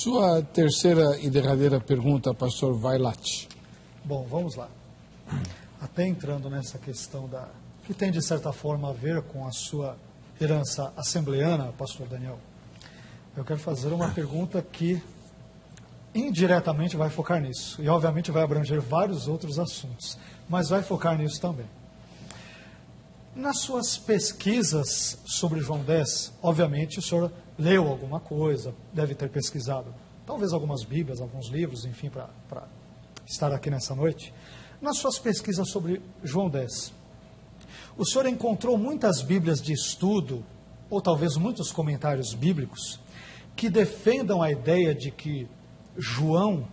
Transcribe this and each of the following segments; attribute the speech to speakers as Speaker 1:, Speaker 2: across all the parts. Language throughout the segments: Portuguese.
Speaker 1: Sua terceira e derradeira pergunta, pastor Vailate.
Speaker 2: Bom, vamos lá. Até entrando nessa questão que tem, de certa forma, a ver com a sua herança assembleana, pastor Daniel, eu quero fazer uma pergunta que indiretamente vai focar nisso. E, obviamente, vai abranger vários outros assuntos, mas vai focar nisso também. Nas suas pesquisas sobre João 10, obviamente, o senhor leu alguma coisa, deve ter pesquisado, talvez algumas bíblias, alguns livros, enfim, para estar aqui nessa noite. Nas suas pesquisas sobre João 10, o senhor encontrou muitas bíblias de estudo, ou talvez muitos comentários bíblicos, que defendam a ideia de que João,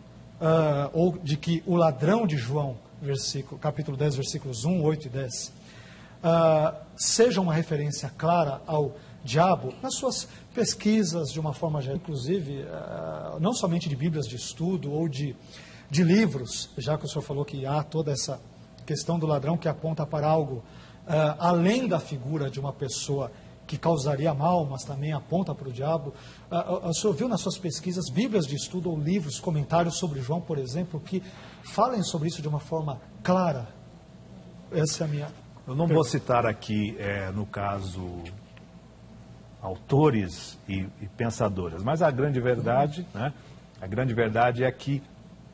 Speaker 2: ou de que o ladrão de João, capítulo 10, versículos 1, 8 e 10, seja uma referência clara ao diabo. Nas suas pesquisas, de uma forma geral, inclusive, não somente de bíblias de estudo ou de livros, já que o senhor falou que há toda essa questão do ladrão que aponta para algo além da figura de uma pessoa que causaria mal, mas também aponta para o diabo. O senhor viu nas suas pesquisas bíblias de estudo ou livros, comentários sobre João, por exemplo, que falem sobre isso de uma forma clara? Essa é a minha...
Speaker 3: Eu não vou citar aqui, no caso, autores e pensadores, mas a grande verdade, né, a grande verdade é que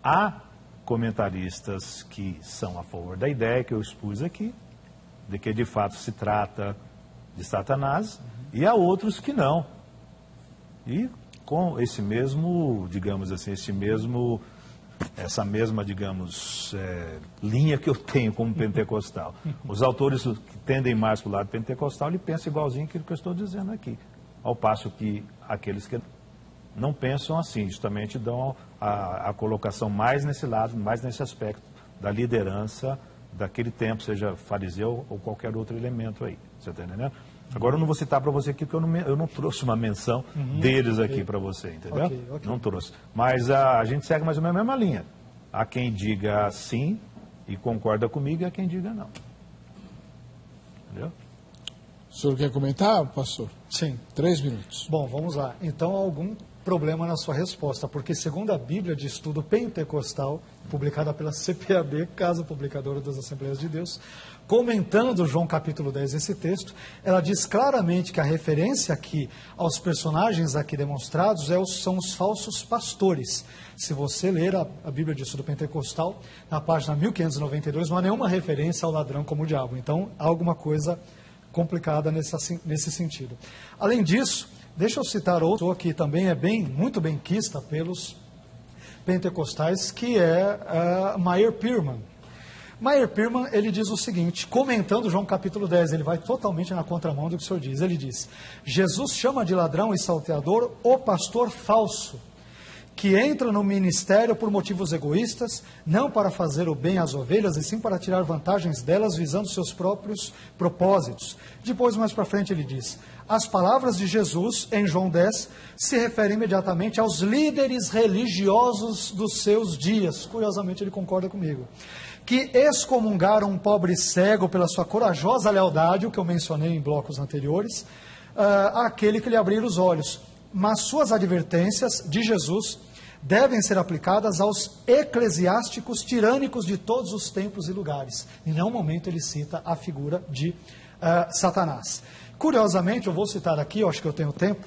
Speaker 3: há comentaristas que são a favor da ideia que eu expus aqui, de que de fato se trata de Satanás, e há outros que não. E com esse mesmo, digamos assim, essa mesma, digamos, linha que eu tenho como pentecostal. Os autores que tendem mais para o lado pentecostal, ele pensa igualzinho aquilo que eu estou dizendo aqui. Ao passo que aqueles que não pensam assim, justamente dão a colocação mais nesse lado, mais nesse aspecto da liderança daquele tempo, seja fariseu ou qualquer outro elemento aí. Você está entendendo? Agora eu não vou citar para você aqui, porque eu não trouxe uma menção deles aqui para você, entendeu? Okay. Não trouxe. Mas a gente segue mais ou menos a mesma linha. Há quem diga sim e concorda comigo, e há quem diga não. Entendeu?
Speaker 1: O senhor quer comentar, pastor?
Speaker 2: Sim.
Speaker 1: 3 minutos.
Speaker 2: Bom, vamos lá. Então, algum problema na sua resposta, porque segundo a Bíblia de Estudo Pentecostal, publicada pela CPAD, Casa Publicadora das Assembleias de Deus, comentando João capítulo 10, esse texto, ela diz claramente que a referência aqui aos personagens aqui demonstrados são os falsos pastores. Se você ler a Bíblia de Estudo Pentecostal, na página 1592, não há nenhuma referência ao ladrão como o diabo. Então, há alguma coisa complicada nesse sentido. Além disso, deixa eu citar outro que também é muito bem quista pelos pentecostais, que é Meyer Pearman. Meyer Pearman, ele diz o seguinte, comentando João capítulo 10, ele vai totalmente na contramão do que o senhor diz. Ele diz: Jesus chama de ladrão e salteador o pastor falso, que entra no ministério por motivos egoístas, não para fazer o bem às ovelhas, e sim para tirar vantagens delas, visando seus próprios propósitos. Depois, mais para frente, ele diz: as palavras de Jesus, em João 10, se referem imediatamente aos líderes religiosos dos seus dias. Curiosamente, ele concorda comigo. Que excomungaram um pobre cego pela sua corajosa lealdade, o que eu mencionei em blocos anteriores, àquele que lhe abriram os olhos. Mas suas advertências de Jesus devem ser aplicadas aos eclesiásticos tirânicos de todos os tempos e lugares. Em nenhum momento ele cita a figura de Satanás. Curiosamente, eu vou citar aqui, eu acho que eu tenho tempo,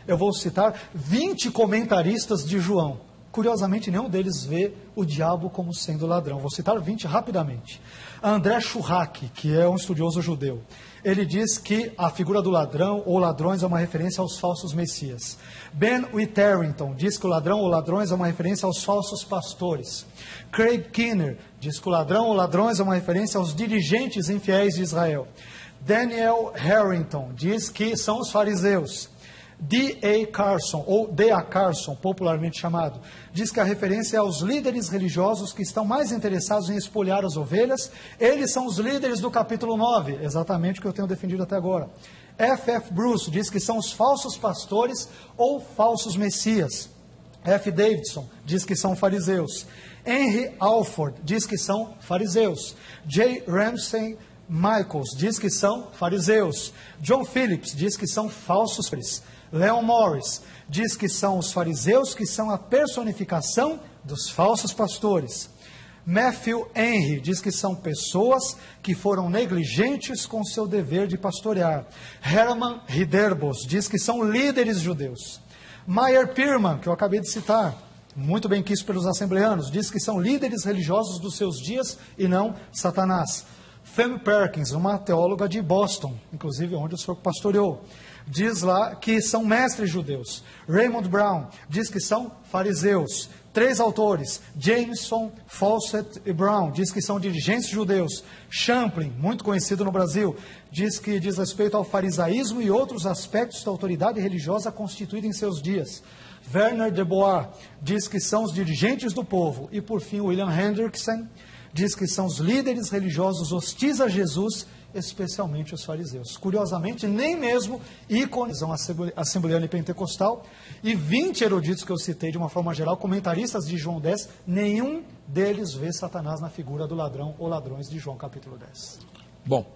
Speaker 2: eu vou citar 20 comentaristas de João. Curiosamente, nenhum deles vê o diabo como sendo ladrão. Vou citar 20 rapidamente. André Schurach, que é um estudioso judeu, ele diz que a figura do ladrão ou ladrões é uma referência aos falsos messias. Ben Witherington diz que o ladrão ou ladrões é uma referência aos falsos pastores. Craig Keener diz que o ladrão ou ladrões é uma referência aos dirigentes infiéis de Israel. Daniel Harrington diz que são os fariseus. D.A. Carson, ou D.A. Carson, popularmente chamado, diz que a referência é aos líderes religiosos que estão mais interessados em espolhar as ovelhas. Eles são os líderes do capítulo 9, exatamente o que eu tenho defendido até agora. F.F. Bruce diz que são os falsos pastores ou falsos messias. F. Davidson diz que são fariseus. Henry Alford diz que são fariseus. J. Ramsey Michaels diz que são fariseus. John Phillips diz que são falsos. Leon Morris diz que são os fariseus que são a personificação dos falsos pastores. Matthew Henry diz que são pessoas que foram negligentes com seu dever de pastorear. Herman Riderbos diz que são líderes judeus. Meyer Pirman, que eu acabei de citar, muito bem quisto pelos assembleanos, diz que são líderes religiosos dos seus dias e não Satanás. Fem Perkins, uma teóloga de Boston, inclusive onde o senhor pastoreou, diz lá que são mestres judeus. Raymond Brown diz que são fariseus. 3 autores, Jameson, Fawcett e Brown, diz que são dirigentes judeus. Champlin, muito conhecido no Brasil, diz que diz respeito ao farisaísmo e outros aspectos da autoridade religiosa constituída em seus dias. Werner de Bois diz que são os dirigentes do povo. E por fim, William Hendrickson diz que são os líderes religiosos hostis a Jesus, especialmente os fariseus. Curiosamente, nem mesmo ícones assembleana e pentecostal e 20 eruditos que eu citei de uma forma geral, comentaristas de João 10, nenhum deles vê Satanás na figura do ladrão ou ladrões de João capítulo 10.
Speaker 1: Bom,